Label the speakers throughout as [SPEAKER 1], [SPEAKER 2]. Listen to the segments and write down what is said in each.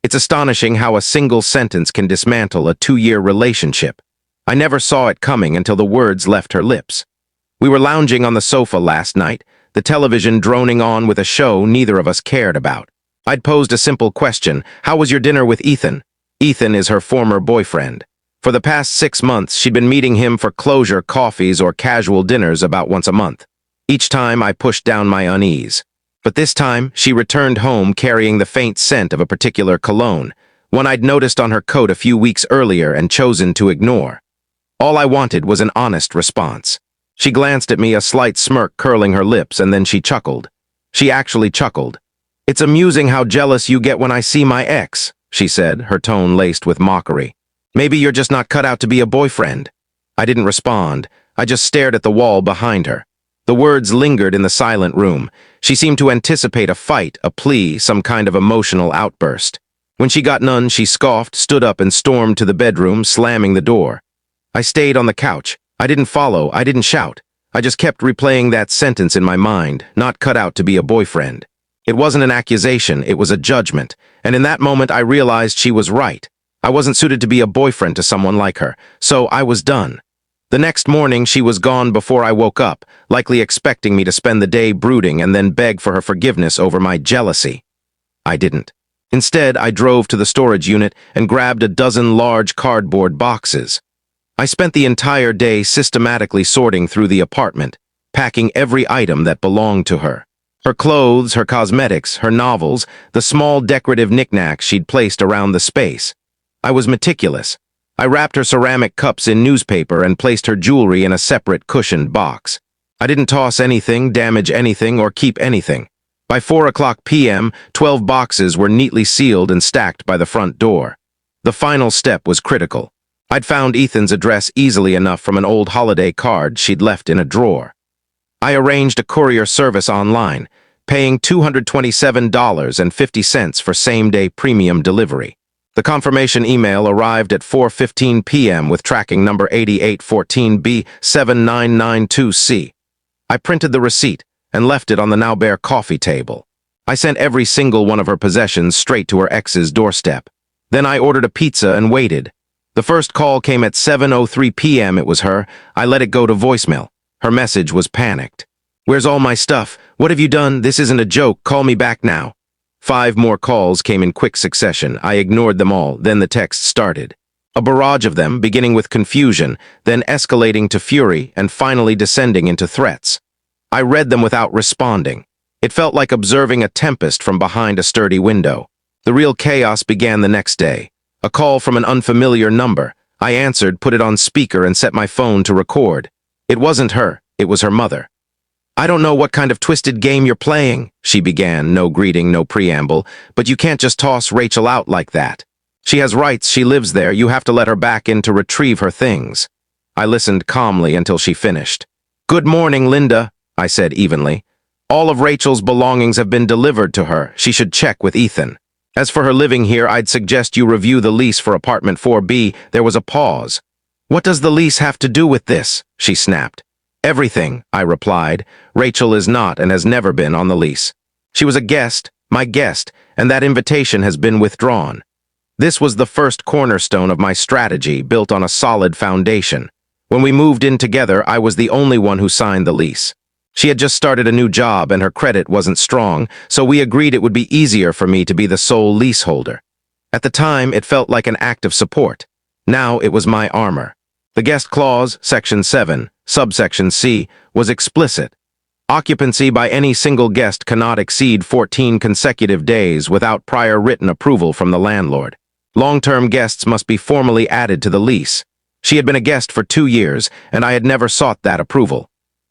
[SPEAKER 1] It's astonishing how a single sentence can dismantle a 2-year relationship. I never saw it coming until the words left her lips. We were lounging on the sofa last night, the television droning on with a show neither of us cared about. I'd posed a simple question: how was your dinner with Ethan? Ethan is her former boyfriend. For the past 6 months, she'd been meeting him for closure coffees or casual dinners about once a month. Each time I pushed down my unease. But this time, she returned home carrying the faint scent of a particular cologne, one I'd noticed on her coat a few weeks earlier and chosen to ignore. All I wanted was an honest response. She glanced at me, a slight smirk curling her lips, and then she chuckled. She actually chuckled. "It's amusing how jealous you get when I see my ex," she said, her tone laced with mockery. "Maybe you're just not cut out to be a boyfriend." I didn't respond. I just stared at the wall behind her. The words lingered in the silent room. She seemed to anticipate a fight, a plea, some kind of emotional outburst. When she got none, she scoffed, stood up, and stormed to the bedroom, slamming the door. I stayed on the couch. I didn't follow, I didn't shout. I just kept replaying that sentence in my mind: not cut out to be a boyfriend. It wasn't an accusation, it was a judgment, and in that moment I realized she was right. I wasn't suited to be a boyfriend to someone like her, so I was done. The next morning she was gone before I woke up, likely expecting me to spend the day brooding and then beg for her forgiveness over my jealousy. I didn't. Instead, I drove to the storage unit and grabbed a dozen large cardboard boxes. I spent the entire day systematically sorting through the apartment, packing every item that belonged to her. Her clothes, her cosmetics, her novels, the small decorative knickknacks she'd placed around the space. I was meticulous. I wrapped her ceramic cups in newspaper and placed her jewelry in a separate cushioned box. I didn't toss anything, damage anything, or keep anything. By 4:00 p.m., 12 boxes were neatly sealed and stacked by the front door. The final step was critical. I'd found Ethan's address easily enough from an old holiday card she'd left in a drawer. I arranged a courier service online, paying $227.50 for same-day premium delivery. The confirmation email arrived at 4:15 p.m. with tracking number 8814B7992C. I printed the receipt and left it on the now bare coffee table. I sent every single one of her possessions straight to her ex's doorstep. Then I ordered a pizza and waited. The first call came at 7:03 p.m. It was her. I let it go to voicemail. Her message was panicked. "Where's all my stuff? What have you done? This isn't a joke. Call me back now." 5 more calls came in quick succession. I ignored them all. Then the text started. A barrage of them, beginning with confusion, then escalating to fury, and finally descending into threats. I read them without responding. It felt like observing a tempest from behind a sturdy window. The real chaos began the next day. A call from an unfamiliar number. I answered, put it on speaker, and set my phone to record. It wasn't her. It was her mother. "I don't know what kind of twisted game you're playing," she began, no greeting, no preamble, "but you can't just toss Rachel out like that. She has rights, she lives there, you have to let her back in to retrieve her things." I listened calmly until she finished. "Good morning, Linda," I said evenly. "All of Rachel's belongings have been delivered to her. She should check with Ethan. As for her living here, I'd suggest you review the lease for apartment 4B. There was a pause. "What does the lease have to do with this?" she snapped. "Everything," I replied. "Rachel is not and has never been on the lease. She was a guest, my guest, and that invitation has been withdrawn." This was the first cornerstone of my strategy, built on a solid foundation. When we moved in together, I was the only one who signed the lease. She had just started a new job and her credit wasn't strong, so we agreed it would be easier for me to be the sole leaseholder. At the time, it felt like an act of support. Now it was my armor. The guest clause, Section 7, subsection C, was explicit. Occupancy by any single guest cannot exceed 14 consecutive days without prior written approval from the landlord. Long-term guests must be formally added to the lease. She had been a guest for 2 years, and I had never sought that approval.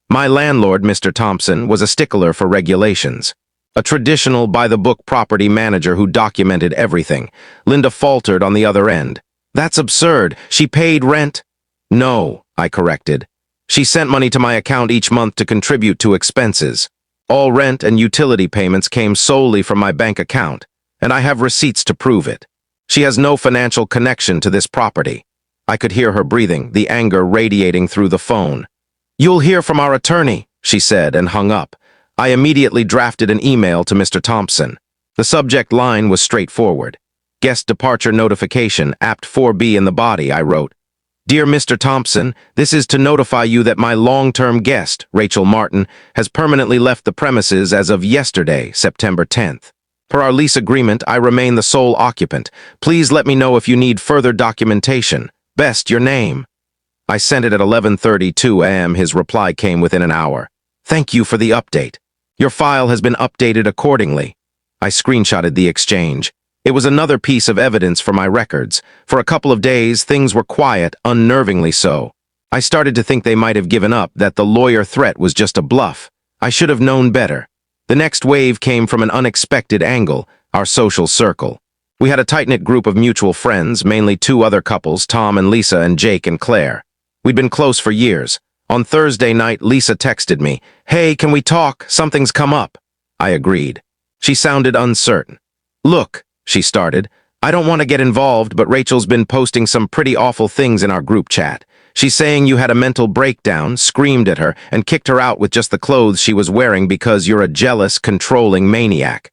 [SPEAKER 1] My landlord, Mr. Thompson, was a stickler for regulations. A traditional by-the-book property manager who documented everything. Linda faltered on the other end. "That's absurd. She paid rent." "No," I corrected. "She sent money to my account each month to contribute to expenses. All rent and utility payments came solely from my bank account, and I have receipts to prove it. She has no financial connection to this property." I could hear her breathing, the anger radiating through the phone. "You'll hear from our attorney," she said, and hung up. I immediately drafted an email to Mr. Thompson. The subject line was straightforward. Guest departure notification, apt 4B in the body, I wrote. Dear Mr. Thompson, this is to notify you that my long-term guest, Rachel Martin, has permanently left the premises as of yesterday, September 10th. Per our lease agreement, I remain the sole occupant. Please let me know if you need further documentation. Best, your name. I sent it at 11:32 a.m. His reply came within an hour. Thank you for the update. Your file has been updated accordingly. I screenshotted the exchange. It was another piece of evidence for my records. For a couple of days, things were quiet, unnervingly so. I started to think they might have given up, that the lawyer threat was just a bluff. I should have known better. The next wave came from an unexpected angle, our social circle. We had a tight-knit group of mutual friends, mainly two other couples, Tom and Lisa and Jake and Claire. We'd been close for years. On Thursday night, Lisa texted me, "Hey, can we talk? Something's come up." I agreed. She sounded uncertain. "Look," she started, "I don't want to get involved, but Rachel's been posting some pretty awful things in our group chat. She's saying you had a mental breakdown, screamed at her, and kicked her out with just the clothes she was wearing because you're a jealous, controlling maniac."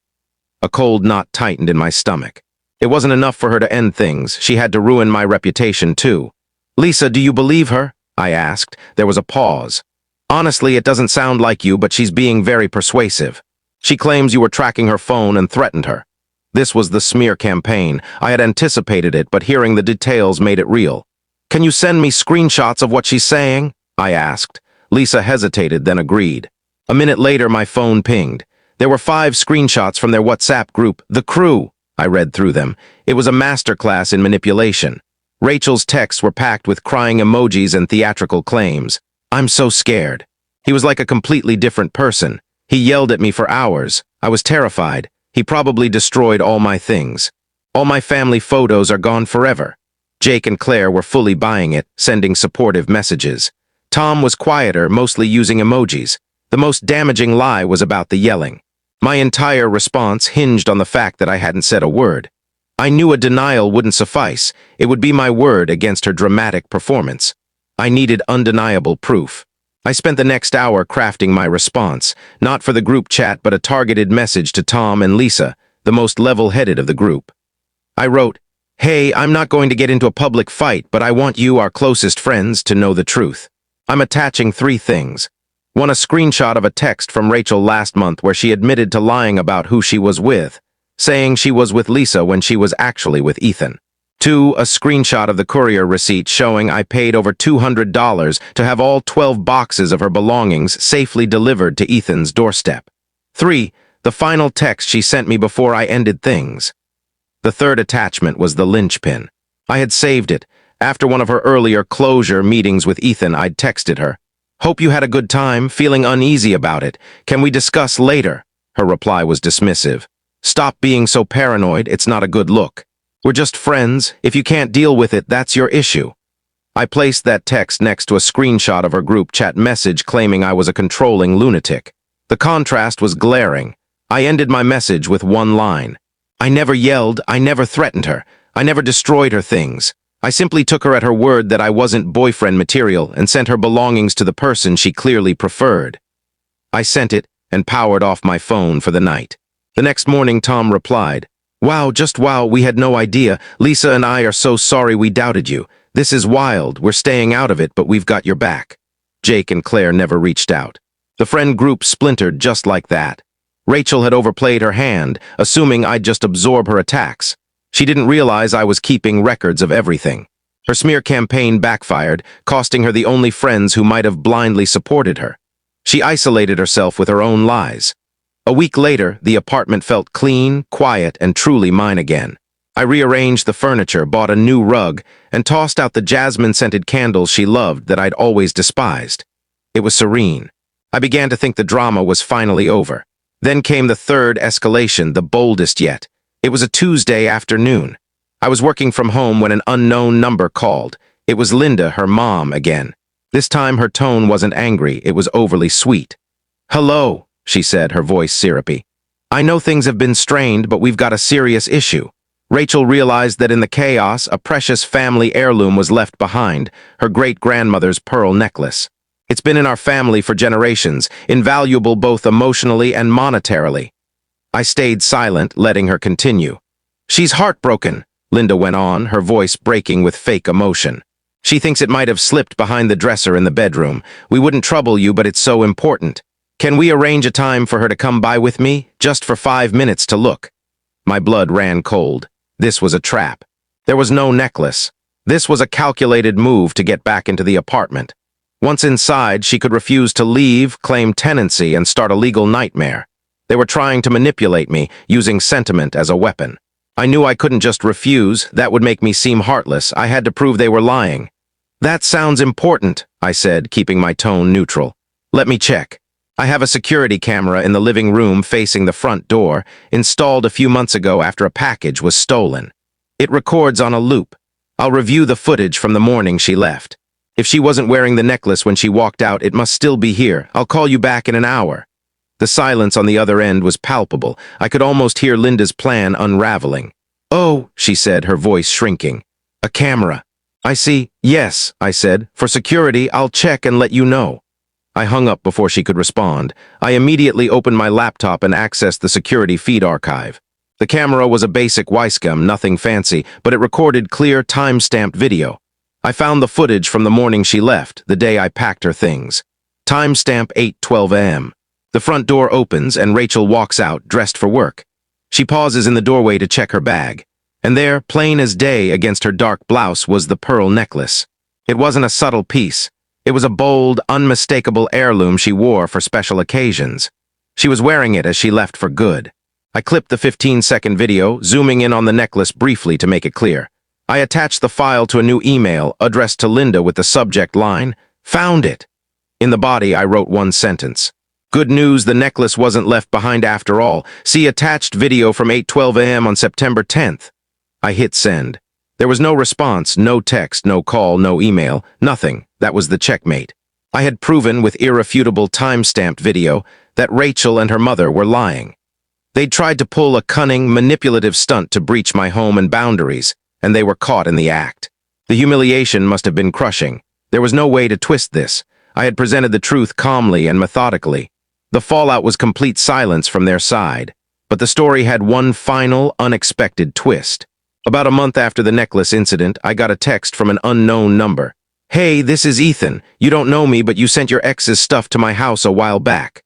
[SPEAKER 1] A cold knot tightened in my stomach. It wasn't enough for her to end things. She had to ruin my reputation, too. "Lisa, do you believe her?" I asked. There was a pause. "Honestly, it doesn't sound like you, but she's being very persuasive. She claims you were tracking her phone and threatened her." This was the smear campaign. I had anticipated it, but hearing the details made it real. "Can you send me screenshots of what she's saying?" I asked. Lisa hesitated, then agreed. A minute later, my phone pinged. There were 5 screenshots from their WhatsApp group, The Crew. I read through them. It was a masterclass in manipulation. Rachel's texts were packed with crying emojis and theatrical claims. "I'm so scared." He was like a completely different person. He yelled at me for hours. I was terrified. He probably destroyed all my things. All my family photos are gone forever. Jake and Claire were fully buying it, sending supportive messages. Tom was quieter, mostly using emojis. The most damaging lie was about the yelling. My entire response hinged on the fact that I hadn't said a word. I knew a denial wouldn't suffice. It would be my word against her dramatic performance. I needed undeniable proof. I spent the next hour crafting my response, not for the group chat but a targeted message to Tom and Lisa, the most level-headed of the group. I wrote, "Hey, I'm not going to get into a public fight, but I want you, our closest friends, to know the truth. I'm attaching 3 things. 1, a screenshot of a text from Rachel last month where she admitted to lying about who she was with, saying she was with Lisa when she was actually with Ethan. 2, a screenshot of the courier receipt showing I paid over $200 to have all 12 boxes of her belongings safely delivered to Ethan's doorstep. 3, the final text she sent me before I ended things." The third attachment was the linchpin. I had saved it. After one of her earlier closure meetings with Ethan, I'd texted her, "Hope you had a good time, feeling uneasy about it. Can we discuss later?" Her reply was dismissive. "Stop being so paranoid, it's not a good look. We're just friends. If you can't deal with it, that's your issue." I placed that text next to a screenshot of her group chat message claiming I was a controlling lunatic. The contrast was glaring. I ended my message with one line. "I never yelled, I never threatened her, I never destroyed her things. I simply took her at her word that I wasn't boyfriend material and sent her belongings to the person she clearly preferred." I sent it and powered off my phone for the night. The next morning, Tom replied, "Wow, just wow, we had no idea. Lisa and I are so sorry we doubted you. This is wild. We're staying out of it, but we've got your back." Jake and Claire never reached out. The friend group splintered just like that. Rachel had overplayed her hand, assuming I'd just absorb her attacks. She didn't realize I was keeping records of everything. Her smear campaign backfired, costing her the only friends who might have blindly supported her. She isolated herself with her own lies. A week later, the apartment felt clean, quiet, and truly mine again. I rearranged the furniture, bought a new rug, and tossed out the jasmine-scented candles she loved that I'd always despised. It was serene. I began to think the drama was finally over. Then came the third escalation, the boldest yet. It was a Tuesday afternoon. I was working from home when an unknown number called. It was Linda, her mom, again. This time her tone wasn't angry, it was overly sweet. "Hello," she said, her voice syrupy. "I know things have been strained, but we've got a serious issue." Rachel realized that in the chaos, a precious family heirloom was left behind, her great-grandmother's pearl necklace. "It's been in our family for generations, invaluable both emotionally and monetarily." I stayed silent, letting her continue. She's heartbroken, Linda went on, her voice breaking with fake emotion. She thinks it might have slipped behind the dresser in the bedroom. We wouldn't trouble you, but it's so important. Can we arrange a time for her to come by with me, just for 5 minutes to look? My blood ran cold. This was a trap. There was no necklace. This was a calculated move to get back into the apartment. Once inside, she could refuse to leave, claim tenancy, and start a legal nightmare. They were trying to manipulate me, using sentiment as a weapon. I knew I couldn't just refuse. That would make me seem heartless. I had to prove they were lying. That sounds important, I said, keeping my tone neutral. Let me check. I have a security camera in the living room facing the front door, installed a few months ago after a package was stolen. It records on a loop. I'll review the footage from the morning she left. If she wasn't wearing the necklace when she walked out, it must still be here. I'll call you back in an hour. The silence on the other end was palpable. I could almost hear Linda's plan unraveling. Oh, she said, her voice shrinking. A camera. I see. Yes, I said. For security, I'll check and let you know. I hung up before she could respond. I immediately opened my laptop and accessed the security feed archive. The camera was a basic Wiscam, nothing fancy, but it recorded clear, time-stamped video. I found the footage from the morning she left, the day I packed her things. Timestamp 8:12 a.m. The front door opens and Rachel walks out, dressed for work. She pauses in the doorway to check her bag. And there, plain as day against her dark blouse, was the pearl necklace. It wasn't a subtle piece. It was a bold, unmistakable heirloom she wore for special occasions. She was wearing it as she left for good. I clipped the 15-second video, zooming in on the necklace briefly to make it clear. I attached the file to a new email addressed to Linda with the subject line, "Found it." In the body, I wrote one sentence. Good news, the necklace wasn't left behind after all. See attached video from 8:12 a.m. on September 10th. I hit send. There was no response, no text, no call, no email, nothing. That was the checkmate. I had proven with irrefutable time-stamped video that Rachel and her mother were lying. They'd tried to pull a cunning, manipulative stunt to breach my home and boundaries, and they were caught in the act. The humiliation must have been crushing. There was no way to twist this. I had presented the truth calmly and methodically. The fallout was complete silence from their side. But the story had one final, unexpected twist. About a month after the necklace incident, I got a text from an unknown number. "Hey, this is Ethan. You don't know me, but you sent your ex's stuff to my house a while back."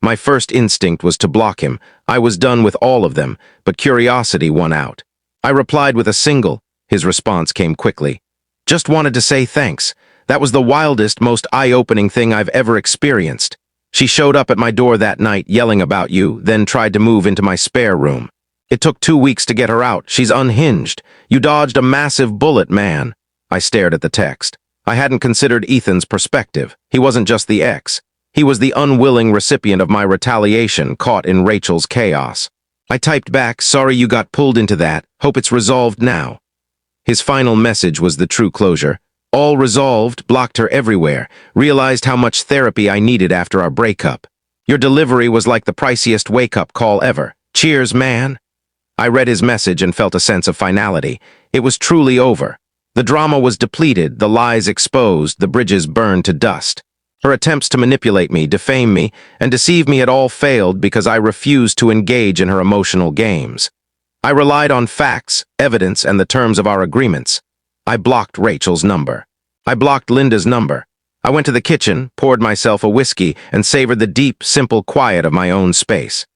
[SPEAKER 1] My first instinct was to block him. I was done with all of them, but curiosity won out. I replied with a single. His response came quickly. "Just wanted to say thanks. That was the wildest, most eye-opening thing I've ever experienced. She showed up at my door that night yelling about you, then tried to move into my spare room. It took 2 weeks to get her out. She's unhinged. You dodged a massive bullet, man." I stared at the text. I hadn't considered Ethan's perspective. He wasn't just the ex. He was the unwilling recipient of my retaliation, caught in Rachel's chaos. I typed back, "Sorry you got pulled into that. Hope it's resolved now." His final message was the true closure. "All resolved," blocked her everywhere, realized how much therapy I needed after our breakup. "Your delivery was like the priciest wake-up call ever. Cheers, man." I read his message and felt a sense of finality. It was truly over. The drama was depleted, the lies exposed, the bridges burned to dust. Her attempts to manipulate me, defame me, and deceive me had all failed because I refused to engage in her emotional games. I relied on facts, evidence, and the terms of our agreements. I blocked Rachel's number. I blocked Linda's number. I went to the kitchen, poured myself a whiskey, and savored the deep, simple quiet of my own space.